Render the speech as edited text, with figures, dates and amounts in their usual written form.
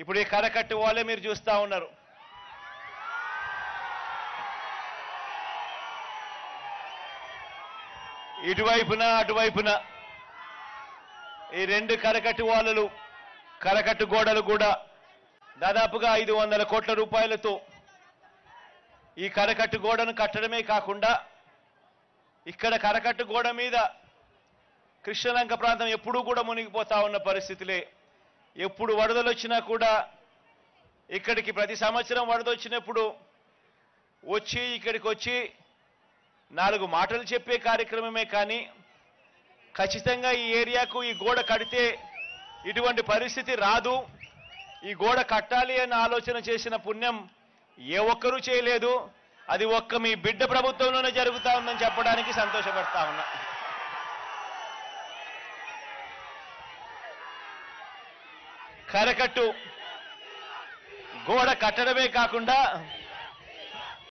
ఇప్పుడు ఈ కరకట్టు వాళ్ళే మీరు చూస్తా ఉన్నారు. ఇటువైపున అటువైపున ఈ రెండు కరకట్టు వాళ్ళలు కరకట్టు గోడలు కూడా దాదాపుగా 500 కోట్ల రూపాయలతో ఈ కరకట్టు గోడను కట్టడమే కాకుండా ఇక్కడ కరకట్టు గోడ మీద కృష్ణలంక ప్రాంతం ఎప్పుడూ కూడా మునిగిపోతా ఉన్న పరిస్థితులే. ఎప్పుడు వరదలు వచ్చినా కూడా ఇక్కడికి ప్రతి సంవత్సరం వరద వచ్చినప్పుడు వచ్చి ఇక్కడికి వచ్చి 4 మాటలు చెప్పే కార్యక్రమమే కానీ ఖచ్చితంగా ఈ ఏరియాకు ఈ గోడ కడితే ఇటువంటి పరిస్థితి రాదు, ఈ గోడ కట్టాలి అన్న ఆలోచన చేసిన పుణ్యం ఏ ఒక్కరూ చేయలేదు. అది ఒక్క మీ బిడ్డ ప్రభుత్వంలోనే జరుగుతా ఉందని చెప్పడానికి సంతోషపడతా ఉన్నా. కరకట్టు గోడ కట్టడమే కాకుండా